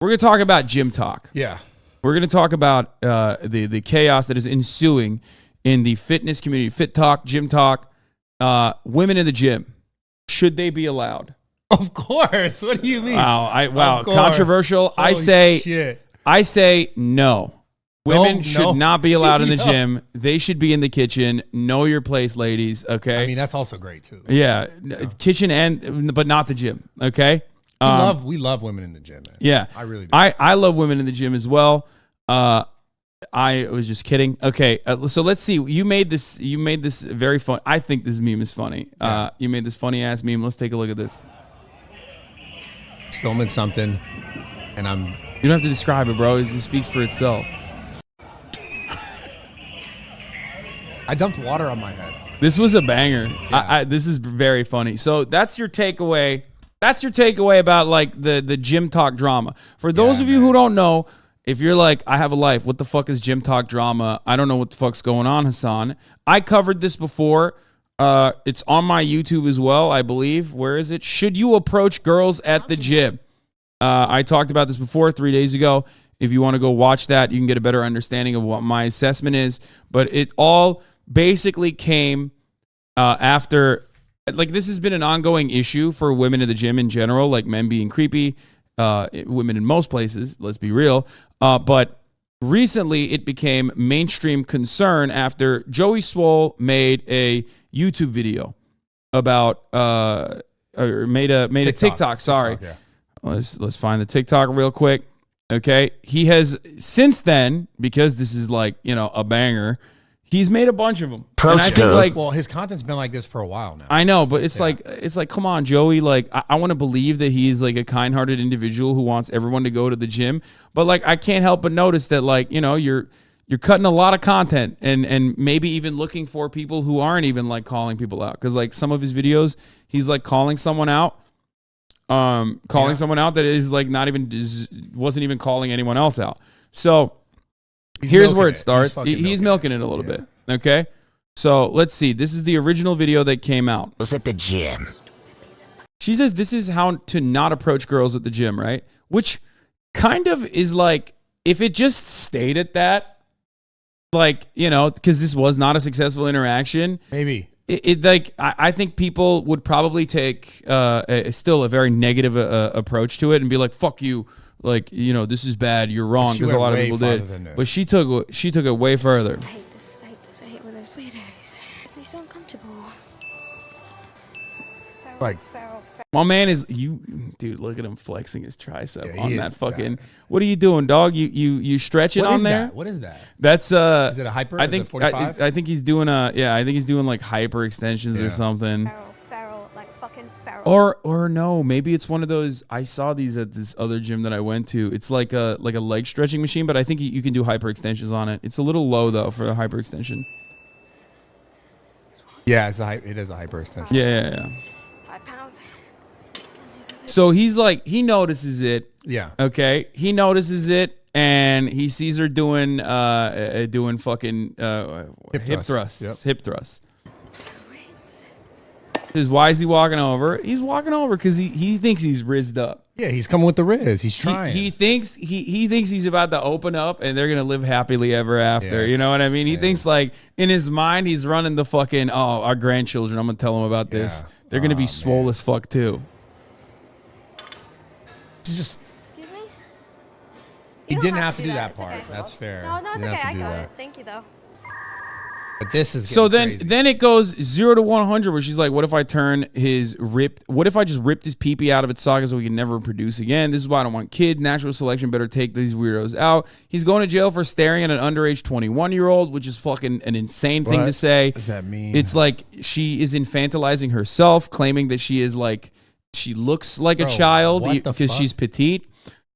We're going to talk about gym talk. Yeah. We're going to talk about the chaos that is ensuing in the fitness community. Fit talk, gym talk, women in the gym. Should they be allowed? Of course. What do you mean? Wow, controversial. Holy shit. I say no. Women should not be allowed in the gym. They should be in the kitchen. Know your place, ladies. Okay. I mean, that's also great too. Yeah, kitchen but not the gym. Okay. We love women in the gym, man. Yeah, I really do. I love women in the gym as well. I was just kidding. Okay, so let's see. You made this very fun. I think this meme is funny. Yeah. You made this funny ass meme. Let's take a look at this. Filming something, and You don't have to describe it, bro. It just speaks for itself. I dumped water on my head. This was a banger. Yeah. This is very funny. So that's your takeaway. That's your takeaway about like the gym talk drama. For those of you who don't know, if you're like, I have a life, what the fuck is gym talk drama? I don't know what the fuck's going on, Hasan. I covered this before. It's on my YouTube as well, I believe. Where is it? Should you approach girls at the gym? I talked about this before 3 days ago. If you want to go watch that, you can get a better understanding of what my assessment is. But it all basically came after, like, this has been an ongoing issue for women in the gym in general, like men being creepy, women in most places, let's be real. But recently it became mainstream concern after Joey Swole made a YouTube video about, or made a TikTok, sorry. TikTok, yeah. Let's find the TikTok real quick. Okay. He has since then, because this is like, a banger, he's made a bunch of them. And I think, well, his content's been like this for a while now. I know, but it's like, come on, Joey. Like, I want to believe that he's like a kind-hearted individual who wants everyone to go to the gym. But like, I can't help but notice that, like, you're cutting a lot of content and maybe even looking for people who aren't even like calling people out. Because like some of his videos, he's like calling someone out, someone out that is like wasn't even calling anyone else out. So here's where it starts. He's milking it a little bit. Okay. So let's see. This is the original video that came out. Was at the gym. She says this is how to not approach girls at the gym, right? Which kind of is like, if it just stayed at that, like, because this was not a successful interaction. Maybe. I think people would probably take still a very negative approach to it and be like, fuck you. Like, this is bad. You're wrong, because a lot of people did. But she took it way further. I hate this. I hate when there's sweeters. It makes me so uncomfortable. Like, my man is dude. Look at him flexing his tricep on that fucking. Bad. What are you doing, dog? You stretching on there? What is that? That's Is it a hyper? I think 45? I think he's doing like hyper extensions or something. Feral, like fucking feral. Or no, maybe it's one of those. I saw these at this other gym that I went to. It's like a leg stretching machine, but I think you can do hyper extensions on it. It's a little low though for a hyper extension. Yeah, it is a hyper extension. Yeah. 5 pounds. So he's like, he notices it. Yeah. Okay. He notices it, and he sees her doing fucking hip thrusts. Yep. Hip thrusts. Says, why is he walking over? He's walking over because he thinks he's rizzed up. Yeah, he's coming with the riz. He's trying. He thinks he's about to open up and they're gonna live happily ever after. You know what I mean? He thinks like in his mind he's running the fucking our grandchildren. I'm gonna tell them about this. They're gonna be swole as fuck too. Just Excuse me? he You didn't don't have to do that It's part. okay. That's fair. No, it's He didn't okay. have to I do got that. it. Thank you, though. But this is So crazy. then it goes 0 to 100 where she's like, what if I just ripped his pee-pee out of its socket so we can never produce again? This is why I don't want kids. Natural selection better take these weirdos out. He's going to jail for staring at an underage 21-year-old, which is fucking an insane thing to say. What does that mean? It's like she is infantilizing herself, claiming that she looks like a child because she's petite.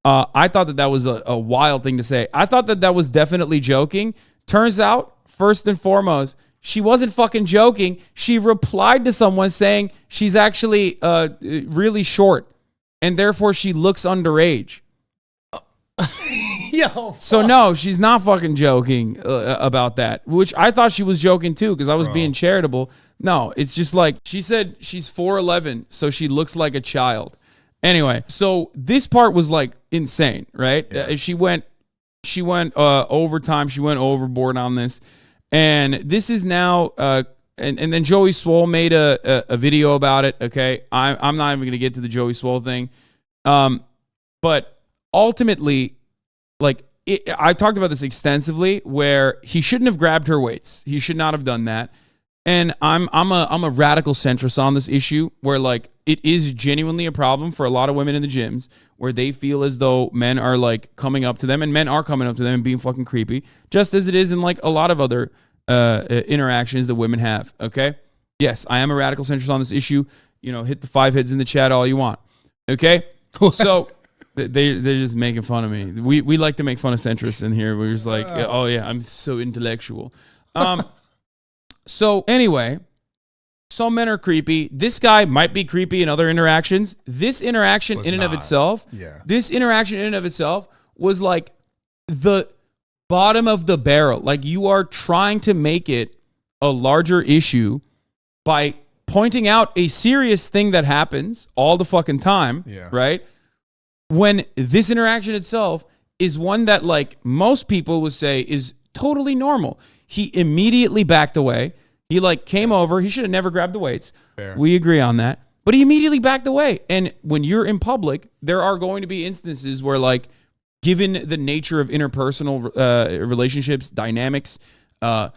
I thought that was a wild thing to say. I thought that was definitely joking. Turns out, first and foremost, she wasn't fucking joking. She replied to someone saying she's actually really short, and therefore she looks underage. Yo, so no, she's not fucking joking about that, which I thought she was joking too because I was being charitable. No, it's just like she said she's 4'11", so she looks like a child. Anyway, so this part was like insane, right? Yeah. She went overtime. She went overboard on this, and this is now. And then Joey Swole made a video about it. Okay, I'm not even gonna get to the Joey Swole thing, but ultimately, like I talked about this extensively, where he shouldn't have grabbed her weights. He should not have done that. And I'm a radical centrist on this issue, where like it is genuinely a problem for a lot of women in the gyms, where they feel as though men are like coming up to them, and men are coming up to them and being fucking creepy, just as it is in like a lot of other interactions that women have. Okay, yes, I am a radical centrist on this issue. You know, hit the 5 hits in the chat all you want. Okay, so they're just making fun of me. We like to make fun of centrists in here. We're just like, oh yeah, I'm so intellectual. So anyway, some men are creepy. This guy might be creepy in other interactions. This interaction Was in and of not. itself, Yeah. this interaction in and of itself was like the bottom of the barrel. Like, you are trying to make it a larger issue by pointing out a serious thing that happens all the fucking time, Yeah. right? When this interaction itself is one that like most people would say is totally normal. He immediately backed away. He like came over. He should have never grabbed the weights. Fair. We agree on that. But he immediately backed away. And when you're in public, there are going to be instances where, like, given the nature of interpersonal relationships, dynamics, there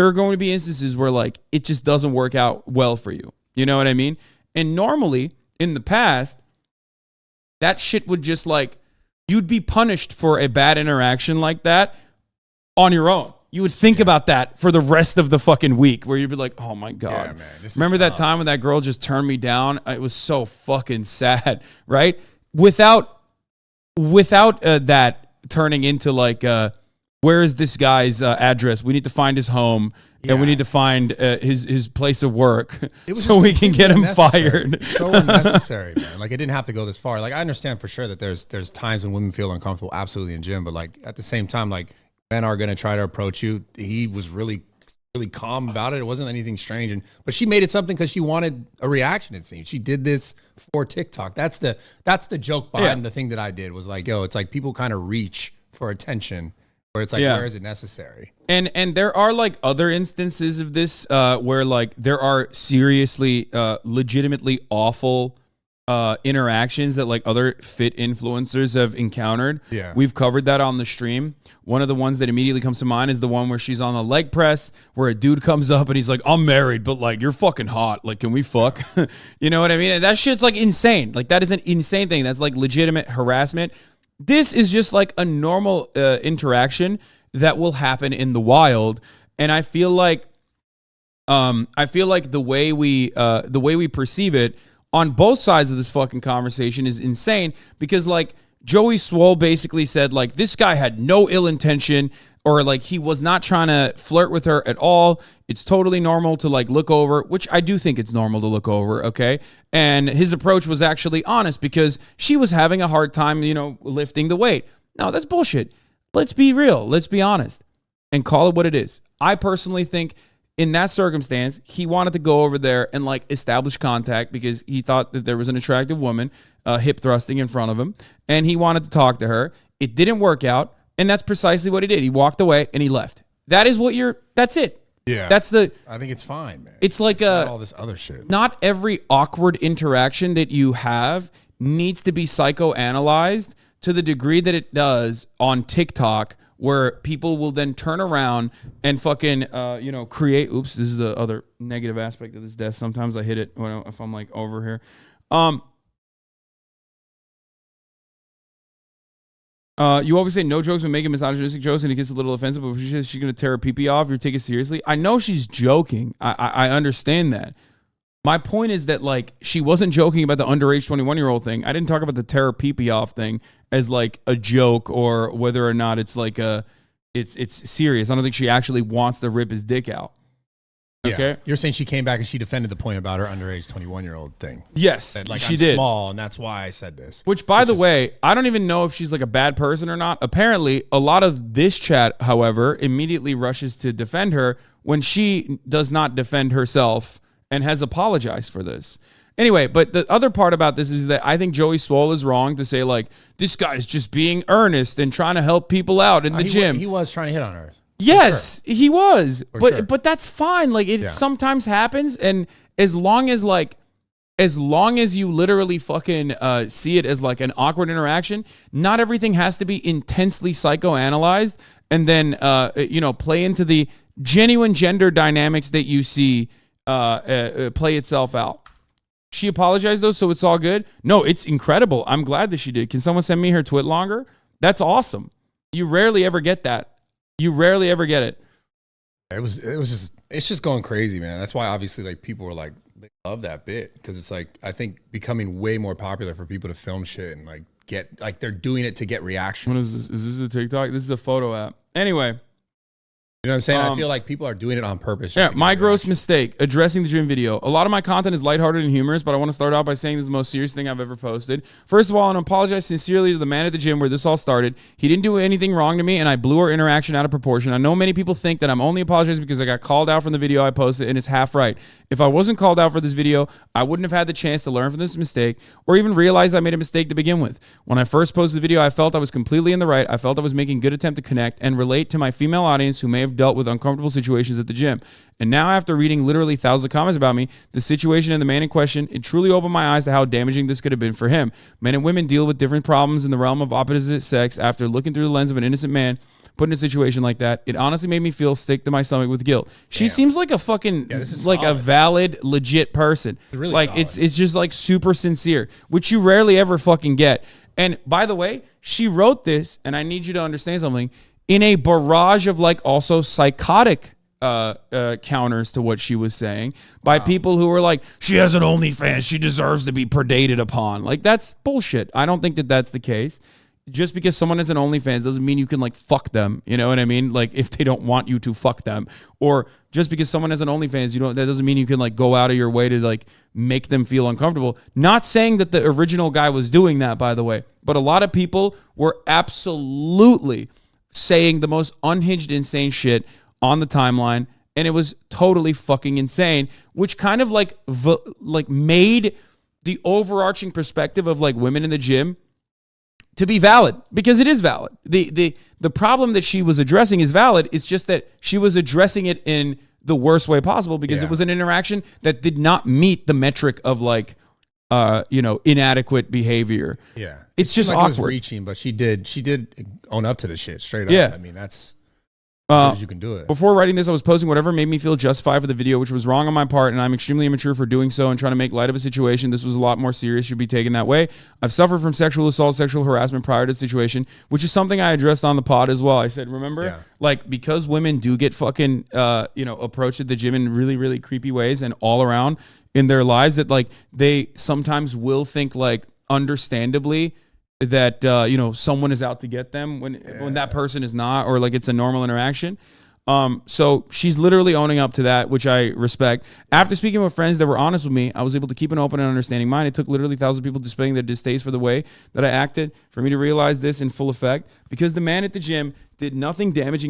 are going to be instances where like it just doesn't work out well for you. You know what I mean? And normally in the past, that shit would just like, you'd be punished for a bad interaction like that on your own. You would think about that for the rest of the fucking week, where you'd be like, oh my God. Yeah, man, this is Remember that tough. time when that girl just turned me down? It was so fucking sad, right? Without that turning into like, where is this guy's address? We need to find his home, and we Yeah. need to find his place of work It was so just we can get him unnecessary. fired. So unnecessary, man. Like, it didn't have to go this far. Like, I understand for sure that there's times when women feel uncomfortable, absolutely, in gym, but like at the same time, like, men are gonna try to approach you. He was really calm about it. It wasn't anything strange, but she made it something because she wanted a reaction. It seemed she did this for TikTok. That's the joke behind the thing that I did, was like, yo, it's like people kind of reach for attention, where it's like, Yeah. where is it necessary? And there are like other instances of this where like there are seriously, legitimately awful interactions that like other fit influencers have encountered. Yeah. We've covered that on the stream. One of the ones that immediately comes to mind is the one where she's on the leg press, where a dude comes up and he's like, I'm married, but like, you're fucking hot. Like, can we fuck? You know what I mean? And that shit's like insane. Like, that is an insane thing. That's like legitimate harassment. This is just like a normal interaction that will happen in the wild. And I feel like the way we perceive it on both sides of this fucking conversation is insane, because like Joey Swole basically said like this guy had no ill intention, or like he was not trying to flirt with her at all. It's totally normal to like look over, which I do think it's normal to look over, okay? And his approach was actually honest, because she was having a hard time, you know, lifting the weight. No, that's bullshit. Let's be real. Let's be honest and call it what it is. I personally think in that circumstance, he wanted to go over there and like establish contact, because he thought that there was an attractive woman hip thrusting in front of him, and he wanted to talk to her. It didn't work out, and that's precisely what he did. He walked away and he left. That's it. Yeah. I think it's fine, man. It's like not all this other shit. not every awkward interaction that you have needs to be psychoanalyzed to the degree that it does on TikTok, where people will then turn around and fucking, create. Oops, this is the other negative aspect of this desk. Sometimes I hit it if I'm like over here. You always say no jokes when making misogynistic jokes, and it gets a little offensive, but if she says she's going to tear her pee-pee off, you take it seriously. I know she's joking. I understand that. My point is that like she wasn't joking about the underage 21-year-old thing. I didn't talk about the tear her pee-pee off thing as like a joke, or whether or not it's like it's serious. I don't think she actually wants to rip his dick out. Okay. Yeah. You're saying she came back and she defended the point about her underage 21-year-old thing. Yes, That, like, she I'm did. small, and that's why I said this. Which, by the way, I don't even know if she's like a bad person or not. Apparently, a lot of this chat, however, immediately rushes to defend her when she does not defend herself and has apologized for this. Anyway, but the other part about this is that I think Joey Swole is wrong to say like this guy's just being earnest and trying to help people out in the gym. He was trying to hit on her. Yes, he was. Sure. But that's fine. Like it sometimes happens, and as long as you literally fucking see it as like an awkward interaction, not everything has to be intensely psychoanalyzed and then play into the genuine gender dynamics that you see play itself out. She apologized though, so it's all good. No, it's incredible. I'm glad that she did. Can someone send me her twit longer? That's awesome. You rarely ever get that. You rarely ever get it. It's just going crazy, man. That's why obviously like people were like, they love that bit because it's like, I think becoming way more popular for people to film shit and like get, like they're doing it to get reaction. What is this? Is this a TikTok? This is a photo app. Anyway. You know what I'm saying? I feel like people are doing it on purpose. Yeah, my gross mistake, addressing the gym video. A lot of my content is lighthearted and humorous, but I want to start out by saying this is the most serious thing I've ever posted. First of all, I want to apologize sincerely to the man at the gym where this all started. He didn't do anything wrong to me, and I blew our interaction out of proportion. I know many people think that I'm only apologizing because I got called out from the video I posted, and it's half right. If I wasn't called out for this video, I wouldn't have had the chance to learn from this mistake or even realize I made a mistake to begin with. When I first posted the video, I felt I was completely in the right. I felt I was making a good attempt to connect and relate to my female audience who may have dealt with uncomfortable situations at the gym. And now, after reading literally thousands of comments about me, the situation and the man in question, it truly opened my eyes to how damaging this could have been for him. Men and women deal with different problems in the realm of opposite sex. After looking through the lens of an innocent man put in a situation like that, it honestly made me feel sick to my stomach with guilt. She seems like a fucking like a valid, legit person. Really like solid. it's just like super sincere, which you rarely ever fucking get. And by the way, she wrote this, and I need you to understand something, in a barrage of like also psychotic counters to what she was saying by people who were like, she has an OnlyFans, she deserves to be predated upon. Like, that's bullshit. I don't think that that's the case. Just because someone has an OnlyFans doesn't mean you can like fuck them. You know what I mean? Like if they don't want you to fuck them, or just because someone has an OnlyFans, that doesn't mean you can like go out of your way to like make them feel uncomfortable. Not saying that the original guy was doing that, by the way, but a lot of people were absolutely saying the most unhinged, insane shit on the timeline, and it was totally fucking insane, which kind of like made the overarching perspective of like women in the gym to be valid, because it is valid. The problem that she was addressing is valid. It's just that she was addressing it in the worst way possible because it was an interaction that did not meet the metric of like inadequate behavior. Yeah. It's just like awkward. It was reaching, but she did own up to the shit straight up. Yeah. I mean, that's as good as you can do it. Before writing this, I was posting whatever made me feel justified for the video, which was wrong on my part, and I'm extremely immature for doing so and trying to make light of a situation. This was a lot more serious, should be taken that way. I've suffered from sexual assault, sexual harassment prior to the situation, which is something I addressed on the pod as well. I said, remember, like, because women do get fucking, approached at the gym in really, really creepy ways and all around in their lives, that like they sometimes will think like understandably that someone is out to get them when that person is not, or like it's a normal interaction. So she's literally owning up to that, which I respect. After speaking with friends that were honest with me, I was able to keep an open and understanding mind. It took literally thousands of people displaying their distaste for the way that I acted for me to realize this in full effect, because the man at the gym did nothing damaging